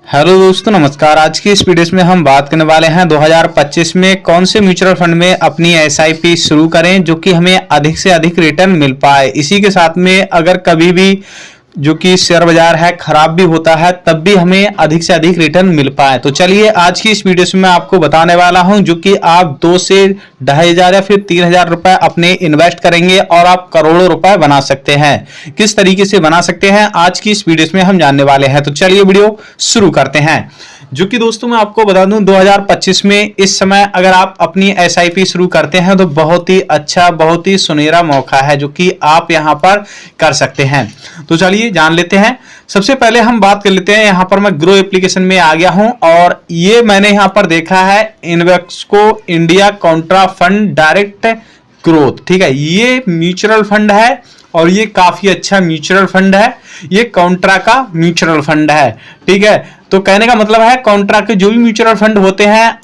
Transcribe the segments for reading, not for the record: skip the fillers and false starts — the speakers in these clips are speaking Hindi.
हेलो दोस्तों, नमस्कार। आज की इस वीडियो में हम बात करने वाले हैं 2025 में कौन से म्यूचुअल फंड में अपनी एसआईपी शुरू करें जो कि हमें अधिक से अधिक रिटर्न मिल पाए। इसी के साथ में अगर कभी भी जो कि शेयर बाजार है खराब भी होता है तब भी हमें अधिक से अधिक रिटर्न मिल पाए। तो चलिए आज की इस वीडियो में मैं आपको बताने वाला हूं जो कि आप 2 से 2,500 या फिर 3,000 रुपए अपने इन्वेस्ट करेंगे और आप करोड़ों रुपए बना सकते हैं। किस तरीके से बना सकते हैं आज की इस वीडियो में हम जानने वाले हैं। तो चलिए वीडियो शुरू करते हैं। जो कि दोस्तों मैं आपको बता दूं 2025 में इस समय अगर आप अपनी एसआईपी शुरू करते हैं तो बहुत ही अच्छा, बहुत ही सुनहरा मौका है जो कि आप यहां पर कर सकते हैं। तो चलिए जान लेते हैं। सबसे पहले हम बात कर लेते हैं। यहां पर मैं ग्रो एप्लीकेशन में आ गया हूं और ये मैंने यहां पर देखा है Invesco India contra fund direct growth. ठीक है, ये म्यूचुअल फंड है और ये काफी अच्छा म्यूचुअल फंड है। ये कॉन्ट्रा का म्यूचुअल फंड है। ठीक है, तो कहने का मतलब है कॉन्ट्रा के जो भी म्यूचुअल फंड होते हैं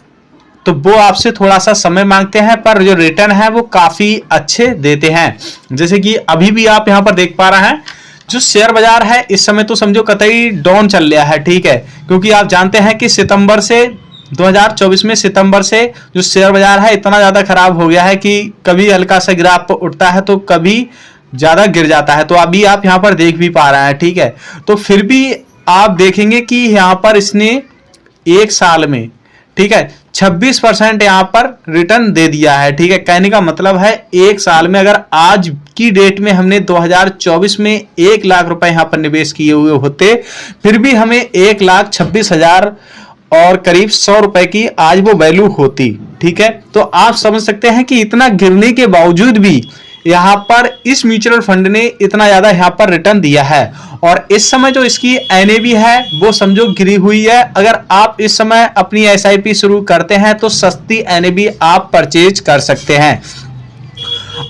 तो वो आपसे थोड़ा सा समय मांगते हैं पर जो रिटर्न है वो काफी अच्छे देते हैं। जैसे कि अभी भी आप यहां पर देख पा रहे हैं जो शेयर बाजार है इस समय तो समझो कतई डाउन चल रहा है। ठीक है, क्योंकि आप जानते हैं कि सितंबर से 2024 में सितंबर से जो शेयर बाजार है इतना ज्यादा खराब हो गया है कि कभी हल्का सा गिराव उठता है तो कभी ज्यादा गिर जाता है। तो अभी आप यहां पर देख भी पा रहे हैं। ठीक है, तो फिर भी आप देखेंगे कि यहां पर इसने एक साल में, ठीक है, 26% यहां पर रिटर्न दे दिया है। ठीक है, कहने का मतलब है एक साल में अगर आज की डेट में हमने 2024 में 1 लाख रुपए यहां पर निवेश किए हुए होते फिर भी हमें 1,26,000 और करीब 100 रुपए की आज वो वैल्यू होती। ठीक है, तो आप समझ सकते हैं कि इतना गिरने के बावजूद भी यहां पर इस म्यूचुअल फंड ने इतना ज्यादा यहां पर रिटर्न दिया है। और इस समय जो इसकी एनएवी है वो समझो गिरी हुई है। अगर आप इस समय अपनी एसआईपी शुरू करते हैं तो सस्ती एनएवी आप परचेज कर सकते हैं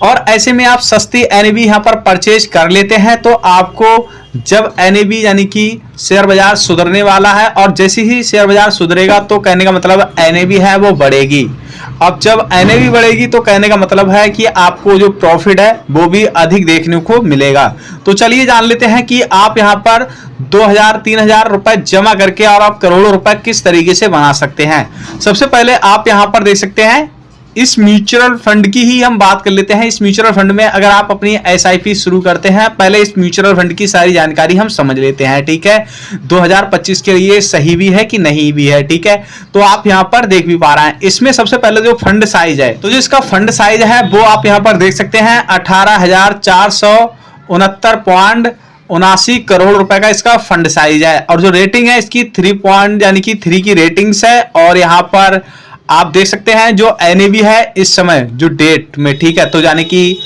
और ऐसे में आप सस्ती एनएवी यहां पर परचेज कर लेते हैं तो आपको जब एनएवी यानी कि शेयर बाजार सुधरने वाला है और जैसे ही शेयर बाजार सुधरेगा तो कहने का मतलब एनएवी है वो बढ़ेगी। अब जब एनएवी बढ़ेगी तो कहने का मतलब है कि आपको जो प्रॉफिट है वो भी अधिक देखने को मिलेगा। तो चलिए जान लेते हैं कि आप यहां पर 2,000-3,000 रुपए जमा करके और आप करोड़ों रुपए किस तरीके से बना सकते हैं। सबसे पहले आप यहां पर देख सकते हैं इस म्यूचुअल फंड की ही हम बात कर लेते हैं। इस म्यूचुअल फंड में अगर आप अपनी एसआईपी शुरू करते हैं, पहले इस म्यूचुअल फंड की सारी जानकारी हम समझ लेते हैं। ठीक है, 2025 के लिए सही भी है कि नहीं भी है। ठीक है, तो आप यहां पर देख भी पा रहे हैं। इसमें सबसे पहले जो फंड साइज है तो जो इसका फंड साइज है वो आप यहां पर देख सकते हैं 18,469.79 करोड़ रुपए का इसका फंड साइज है। और जो रेटिंग है इसकी 3 यानी कि 3 की रेटिंग्स है। और यहां पर आप देख सकते हैं जो एनएवी है इस समय जो डेट में, ठीक है, तो यानी कि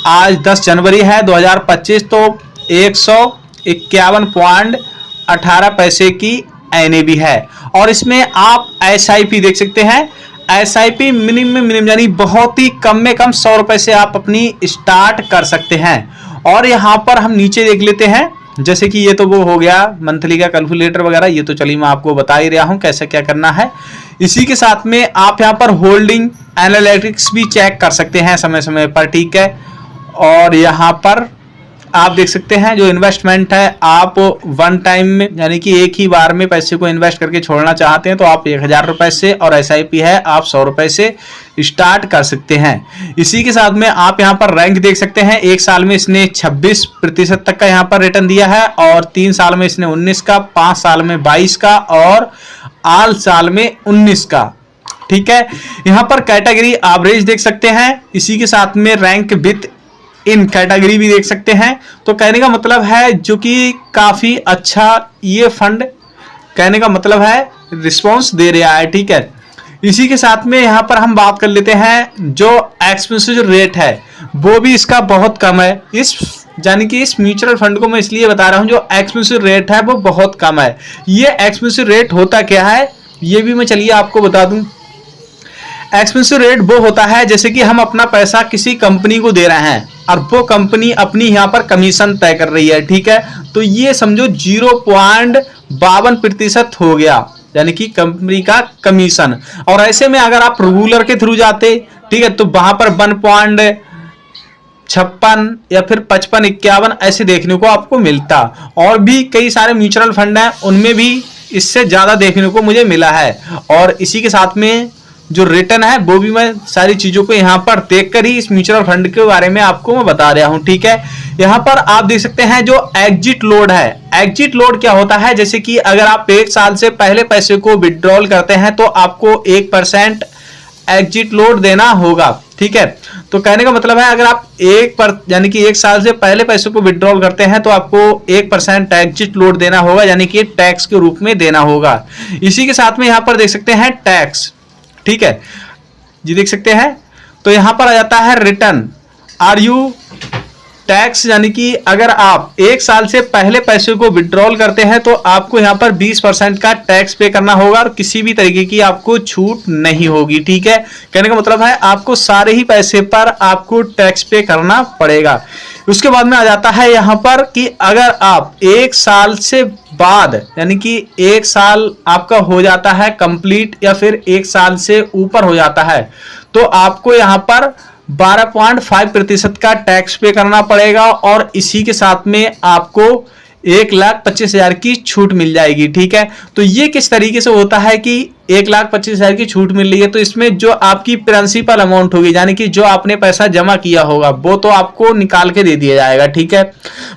आज 10 जनवरी है 2025 तो 151.18 पैसे की एनएवी है। और इसमें आप एसआईपी देख सकते हैं। एसआईपी मिनिमम यानी बहुत ही कम में कम 100 रुपए से आप अपनी स्टार्ट कर सकते हैं। और यहां पर हम नीचे देख लेते हैं जैसे कि ये तो वो हो गया मंथली का कैलकुलेटर वगैरह, ये तो चलिए मैं आपको बता ही रहा हूं कैसे क्या करना है। इसी के साथ में आप यहां पर होल्डिंग एनालिटिक्स भी चेक कर सकते हैं समय समय पर। ठीक है, और यहां पर आप देख सकते हैं जो इन्वेस्टमेंट है आप वन टाइम में यानी कि एक ही बार में पैसे को इन्वेस्ट करके छोड़ना चाहते हैं तो आप 1,000 रुपए से, और एसआईपी है आप 100 रुपए से स्टार्ट कर सकते हैं। इसी के साथ में आप यहां पर रैंक देख सकते हैं। एक साल में इसने 26% तक का यहां पर रिटर्न दिया है और 3 साल में इसने 19 का, 5 साल में 22 का और 8 साल में 19 का। ठीक है, यहां पर कैटेगरी एवरेज देख सकते हैं। इसी के साथ में रैंक विथ इन कैटेगरी भी देख सकते हैं। तो कहने का मतलब है जो कि काफी अच्छा ये फंड कहने का मतलब है रिस्पॉन्स दे रहा है। ठीक है, इसी के साथ में यहां पर हम बात कर लेते हैं जो एक्सपेंसिव रेट है वो भी इसका बहुत कम है। इस यानी कि इस म्यूचुअल फंड को मैं इसलिए बता रहा हूं जो एक्सपेंसिव रेट है वो बहुत कम है। ये एक्सपेंसिव रेट होता क्या है ये भी मैं चलिए आपको बता दूं। एक्सपेंसिव रेट वो होता है जैसे कि हम अपना पैसा किसी कंपनी को दे रहे हैं और वो कंपनी अपनी यहाँ पर कमीशन तय कर रही है। ठीक है, तो ये समझो 0.52% हो गया यानी कि कंपनी का कमीशन। और ऐसे में अगर आप रेगुलर के थ्रू जाते, ठीक है, तो वहां पर 1.56 या फिर 55-51 ऐसे देखने को आपको मिलता। और भी कई सारे म्यूचुअल फंड हैं उनमें भी इससे ज़्यादा देखने को मुझे मिला है। और इसी के साथ में जो रिटर्न है वो भी मैं सारी चीज़ों को यहाँ पर देखकर ही इस म्यूचुअल फंड के बारे में आपको मैं बता रहा हूँ, ठीक है। यहाँ पर आप देख सकते हैं जो एग्जिट लोड है। एग्जिट लोड क्या होता है, जैसे कि अगर आप 1 साल से पहले पैसे को विड्रॉल करते हैं तो आपको 1% एग्जिट लोड देना होगा, ठीक है। तो कहने का मतलब है अगर आप यानी कि 1 साल से पहले पैसे को विड्रॉल करते हैं तो आपको 1% एग्जिट लोड देना होगा, यानी कि टैक्स के रूप में देना होगा। इसी के साथ में यहाँ पर देख सकते हैं टैक्स, ठीक है जी, देख सकते हैं। तो यहां पर आ जाता है रिटर्न आर यू टैक्स, यानी कि अगर आप 1 साल से पहले पैसे को विड्रॉल करते हैं तो आपको यहां पर 20% का टैक्स पे करना होगा और किसी भी तरीके की आपको छूट नहीं होगी, ठीक है। कहने का मतलब है आपको सारे ही पैसे पर आपको टैक्स पे करना पड़ेगा। उसके बाद में आ जाता है यहां पर कि अगर आप 1 साल से बाद, यानी कि 1 साल आपका हो जाता है कंप्लीट या फिर 1 साल से ऊपर हो जाता है, तो आपको यहां पर 12.5% का टैक्स पे करना पड़ेगा और इसी के साथ में आपको 1,25,000 की छूट मिल जाएगी, ठीक है। तो ये किस तरीके से होता है कि 1,25,000 की छूट मिल रही है, तो इसमें जो आपकी प्रिंसिपल अमाउंट होगी, यानी कि जो आपने पैसा जमा किया होगा वो तो आपको निकाल के दे दिया जाएगा, ठीक है।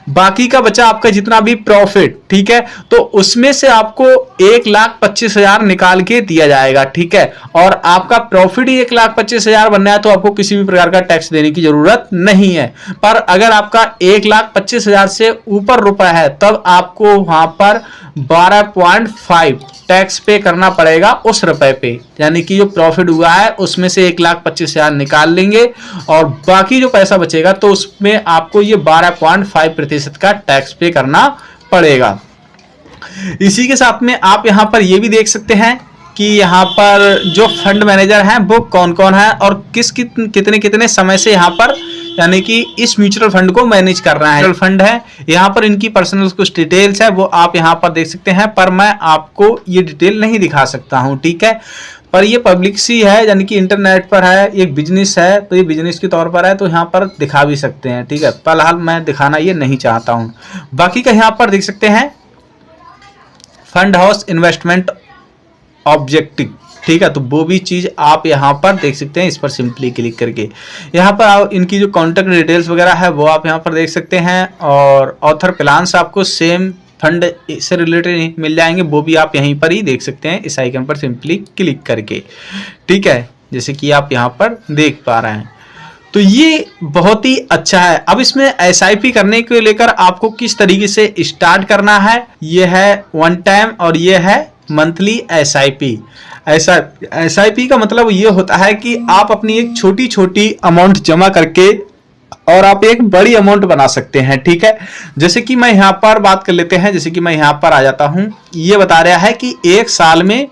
बाकी का बचा आपका जितना भी प्रॉफिट, ठीक है, तो उसमें से आपको 1,25,000 निकाल के दिया जाएगा, ठीक है। और आपका प्रॉफिट ही 1,25,000 बनना है तो आपको किसी भी प्रकार का टैक्स देने की जरूरत नहीं है। पर अगर आपका 1,25,000 से ऊपर रुपए है तब आपको वहां पर 12.5 टैक्स पे करना पड़ेगा उस रुपए पे, यानी कि जो प्रॉफिट हुआ है उसमें से 1,25,000 निकाल लेंगे और बाकी जो पैसा बचेगा तो उसमें आपको ये 12.5% का टैक्स पे करना पड़ेगा। इसी के साथ में आप यहां पर ये भी देख सकते हैं कि यहाँ पर जो फंड मैनेजर हैं वो कौन कौन है और कितने कितने समय से यहाँ पर यानी कि इस म्यूचुअल फंड को मैनेज कर रहा है। म्यूचुअल फंड है, यहाँ पर इनकी पर्सनल कुछ डिटेल्स है वो आप यहाँ पर देख सकते हैं, पर मैं आपको ये डिटेल नहीं दिखा सकता हूँ, ठीक है। पर ये पब्लिक सी है, यानी कि इंटरनेट पर है, एक बिजनेस है तो ये बिजनेस के तौर पर है तो यहाँ पर दिखा भी सकते हैं, ठीक है। फिलहाल मैं दिखाना ये नहीं चाहता हूँ। बाकी का यहाँ पर देख सकते हैं फंड हाउस इन्वेस्टमेंट ऑब्जेक्टिव, ठीक है, तो वो भी चीज आप यहाँ पर देख सकते हैं। इस पर सिंपली क्लिक करके यहाँ पर आप इनकी जो कॉन्टैक्ट डिटेल्स वगैरह है वो आप यहाँ पर देख सकते हैं और ऑथर प्लान्स आपको सेम फंड से रिलेटेड मिल जाएंगे, वो भी आप यहीं पर ही देख सकते हैं इस आइकन पर सिंपली क्लिक करके, ठीक है, जैसे कि आप यहाँ पर देख पा रहे हैं। तो ये बहुत ही अच्छा है। अब इसमें SIP करने को लेकर आपको किस तरीके से स्टार्ट करना है, ये है 1 टाइम और ये है मंथली SIP। SIP का मतलब ये होता है कि आप अपनी एक छोटी छोटी अमाउंट जमा करके और आप एक बड़ी अमाउंट बना सकते हैं, ठीक है। जैसे कि मैं यहाँ पर बात कर लेते हैं, जैसे कि मैं यहाँ पर आ जाता हूँ, ये बता रहा है कि 1 साल में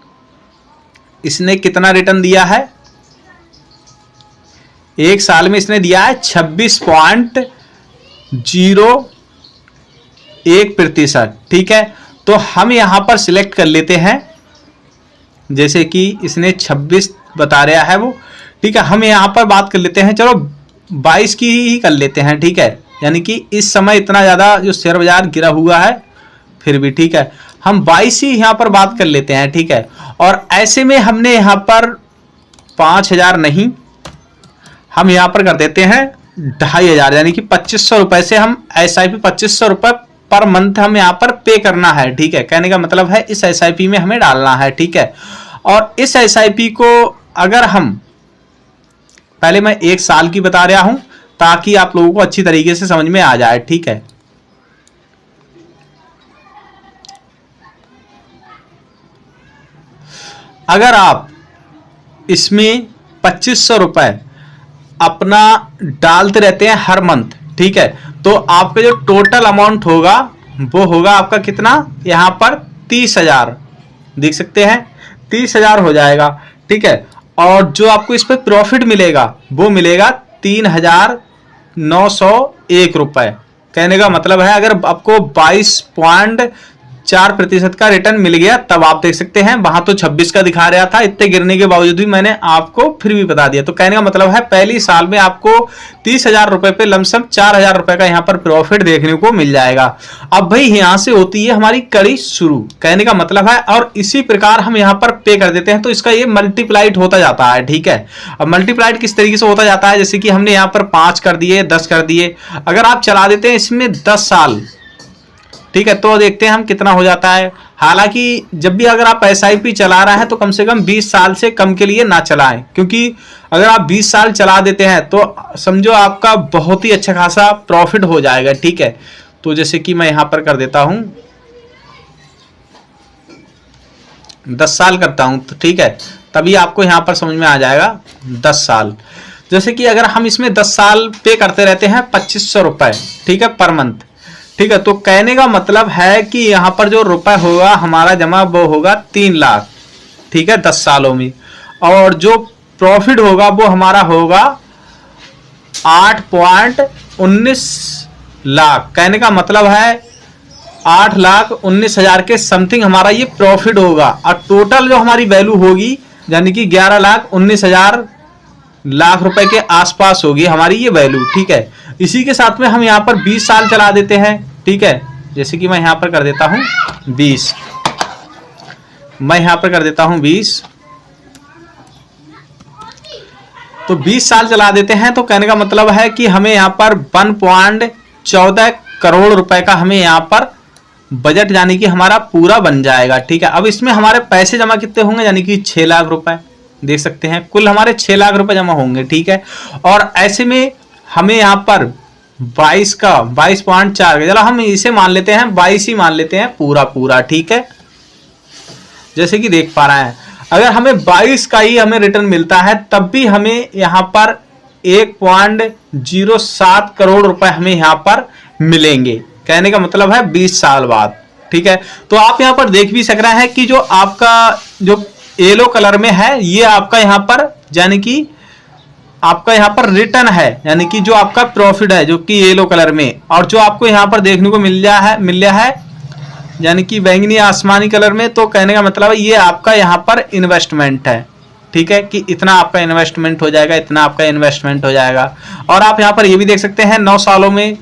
इसने कितना रिटर्न दिया है। 1 साल में इसने दिया है 26.01%, ठीक है। तो हम यहां पर सिलेक्ट कर लेते हैं, जैसे कि इसने 26 बता रहा है वो, ठीक है। हम यहां पर बात कर लेते हैं, चलो 22 की ही कर लेते हैं, ठीक है। यानी कि इस समय इतना ज़्यादा जो शेयर बाजार गिरा हुआ है फिर भी, ठीक है, हम 22 ही यहाँ पर बात कर लेते हैं, ठीक है। और ऐसे में हमने यहाँ पर 5,000 नहीं, हम यहाँ पर कर देते हैं 2,500, यानी कि 2,500 रुपए से हम SIP 2,500 रुपए पर मंथ हम यहाँ पर पे करना है, ठीक है। कहने का मतलब है इस SIP में हमें डालना है, ठीक है। और इस SIP को अगर हम पहले मैं 1 साल की बता रहा हूं ताकि आप लोगों को अच्छी तरीके से समझ में आ जाए, ठीक है। अगर आप इसमें 2,500 रुपए अपना डालते रहते हैं हर मंथ, ठीक है, तो आपका जो टोटल अमाउंट होगा वो होगा आपका कितना, यहां पर 30,000 देख सकते हैं, 30,000 हो जाएगा, ठीक है। और जो आपको इस पर प्रॉफिट मिलेगा वो मिलेगा 3,901 रुपए। कहने का मतलब है अगर आपको 22.3 4% का रिटर्न मिल गया। तब आप देख सकते हैं वहां तो 26 का दिखा रहा था, इतने गिरने के बावजूद भी मैंने आपको फिर भी बता दिया। तो कहने का मतलब है पहली साल में आपको 30,000 रुपए पे लमसम 4,000 रुपए का यहां पर प्रॉफिट देखने को मिल जाएगा। अब भाई यहां से होती है हमारी कड़ी शुरू, कहने का मतलब है, और इसी प्रकार हम यहां पर पे कर देते हैं तो इसका ये मल्टीप्लाइड होता जाता है। ठीक है, अब मल्टीप्लाइड किस तरीके से होता जाता है, जैसे कि हमने यहां पर 5 कर दिए, 10 कर दिए, अगर आप चला देते हैं इसमें 10 साल, ठीक है, तो देखते हैं हम कितना हो जाता है। हालांकि जब भी अगर आप एसआईपी चला रहे हैं तो कम से कम 20 साल से कम के लिए ना चलाएं, क्योंकि अगर आप 20 साल चला देते हैं तो समझो आपका बहुत ही अच्छा खासा प्रॉफिट हो जाएगा। ठीक है, तो जैसे कि मैं यहां पर कर देता हूं 10 साल करता हूं, तो ठीक है, तभी आपको यहां पर समझ में आ जाएगा 10 साल। जैसे कि अगर हम इसमें 10 साल पे करते रहते हैं 2500 रुपए, ठीक है, पर मंथ, ठीक है, तो कहने का मतलब है कि यहां पर जो रुपए होगा हमारा जमा वो होगा 3 लाख, ठीक है, 10 सालों में, और जो प्रॉफिट होगा वो हमारा होगा 8.19 लाख। कहने का मतलब है 8,19,000 के समथिंग हमारा ये प्रॉफिट होगा, और टोटल जो हमारी वैल्यू होगी यानी कि 11,19,000 लाख रुपए के आसपास होगी हमारी ये वैल्यू। ठीक है, इसी के साथ में हम यहाँ पर 20 साल चला देते हैं। ठीक है, जैसे कि मैं यहाँ पर कर देता हूँ 20, मैं यहाँ पर कर देता हूँ 20, तो 20 साल चला देते हैं। तो कहने का मतलब है कि हमें यहाँ पर 1.14 करोड़ रुपए का हमें यहाँ पर बजट यानी कि हमारा पूरा बन जाएगा। ठीक है, अब इसमें हमारे पैसे जमा कितने होंगे, यानी कि 6 लाख रुपए, देख सकते हैं कुल हमारे 6 लाख रुपए जमा होंगे। ठीक है, और ऐसे में हमें यहाँ पर 22 का 22.4, चलो हम इसे मान लेते हैं 22 ही मान लेते हैं पूरा पूरा। ठीक है, जैसे कि देख पा रहे हैं अगर हमें 22 का ही हमें रिटर्न मिलता है तब भी हमें यहाँ पर 1.07 करोड़ रुपए हमें यहाँ पर मिलेंगे। कहने का मतलब है 20 साल बाद। ठीक है, तो आप यहाँ पर देख भी सक रहे हैं कि जो आपका जो येलो कलर में है ये आपका यहाँ पर यानी कि आपका यहाँ पर रिटर्न है, यानी कि जो आपका प्रॉफिट है जो कि येलो कलर में, और जो आपको यहाँ पर देखने को मिल रहा है यानी कि बैंगनी आसमानी कलर में, तो कहने का मतलब है ये आपका यहाँ पर इन्वेस्टमेंट है। ठीक है, कि इतना आपका इन्वेस्टमेंट हो जाएगा, इतना आपका इन्वेस्टमेंट हो जाएगा। और आप यहाँ पर ये भी देख सकते हैं 9 सालों में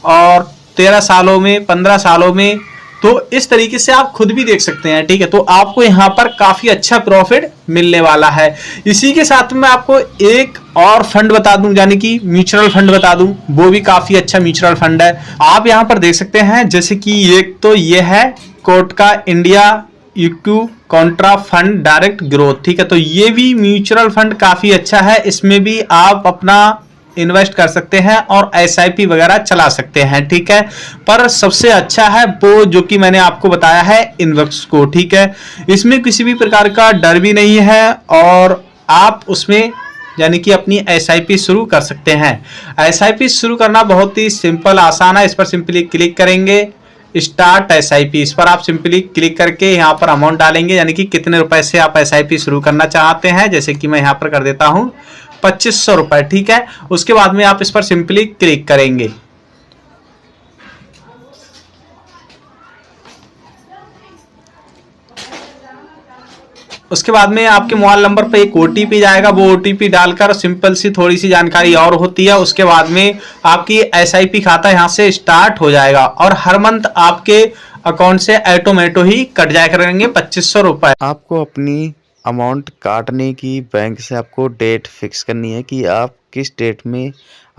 और 13 सालों में, 15 सालों में, तो इस तरीके से आप खुद भी देख सकते हैं। ठीक है, तो आपको यहाँ पर काफी अच्छा प्रॉफिट मिलने वाला है। इसी के साथ में आपको एक और फंड बता दूं, यानी कि म्यूचुअल फंड बता दूं, वो भी काफी अच्छा म्यूचुअल फंड है। आप यहाँ पर देख सकते हैं जैसे कि एक तो ये है Kotak India EQ contra fund direct growth. ठीक है, तो ये भी म्यूचुअल फंड काफी अच्छा है, इसमें भी आप अपना इन्वेस्ट कर सकते हैं और एसआईपी वगैरह चला सकते हैं। ठीक है, पर सबसे अच्छा है वो जो कि मैंने आपको बताया है इन्वेक्स को। ठीक है, इसमें किसी भी प्रकार का डर भी नहीं है और आप उसमें यानी कि अपनी एसआईपी शुरू कर सकते हैं। एसआईपी शुरू करना बहुत ही सिंपल आसान है। इस पर सिंपली क्लिक करेंगे स्टार्ट एसआईपी, इस पर आप सिंपली क्लिक करके यहाँ पर अमाउंट डालेंगे, यानी कि कितने रुपए से आप एसआईपी शुरू करना चाहते हैं। जैसे कि मैं यहाँ पर कर देता हूँ 2500 रुपए। ठीक है, उसके बाद में आप इस पर सिंपली क्लिक करेंगे। उसके बाद में आपके मोबाइल नंबर पे एक ओटीपी जाएगा, वो ओटीपी डालकर सिंपल सी थोड़ी सी जानकारी और होती है। उसके बाद में आपकी एसआईपी खाता यहां से स्टार्ट हो जाएगा और हर मंथ आपके अकाउंट से ऑटोमेटो ही कट जाया करेंगे 2500 रुपए। आपको अपनी अमाउंट काटने की बैंक से आपको डेट फिक्स करनी है कि आप किस डेट में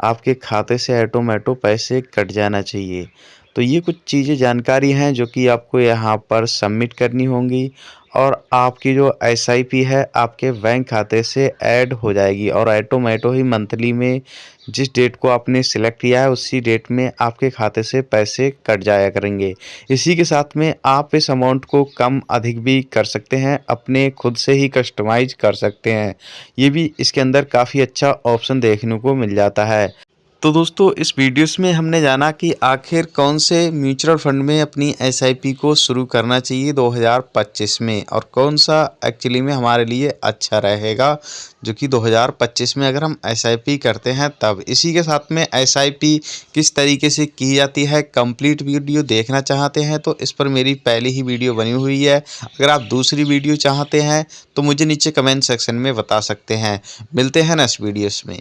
आपके खाते से ऑटोमेटो पैसे कट जाना चाहिए। तो ये कुछ चीज़ें जानकारी हैं जो कि आपको यहाँ पर सबमिट करनी होंगी और आपकी जो एसआईपी है आपके बैंक खाते से ऐड हो जाएगी और ऑटोमेटो ही मंथली में जिस डेट को आपने सिलेक्ट किया है उसी डेट में आपके खाते से पैसे कट जाया करेंगे। इसी के साथ में आप इस अमाउंट को कम अधिक भी कर सकते हैं, अपने खुद से ही कस्टमाइज कर सकते हैं। ये भी इसके अंदर काफ़ी अच्छा ऑप्शन देखने को मिल जाता है। तो दोस्तों इस वीडियोस में हमने जाना कि आखिर कौन से म्यूचुअल फंड में अपनी एसआईपी को शुरू करना चाहिए 2025 में और कौन सा एक्चुअली में हमारे लिए अच्छा रहेगा, जो कि 2025 में अगर हम एसआईपी करते हैं तब। इसी के साथ में एसआईपी किस तरीके से की जाती है, कंप्लीट वीडियो देखना चाहते हैं तो इस पर मेरी पहले ही वीडियो बनी हुई है। अगर आप दूसरी वीडियो चाहते हैं तो मुझे नीचे कमेंट सेक्शन में बता सकते हैं। मिलते हैं नेक्स्ट वीडियोस में।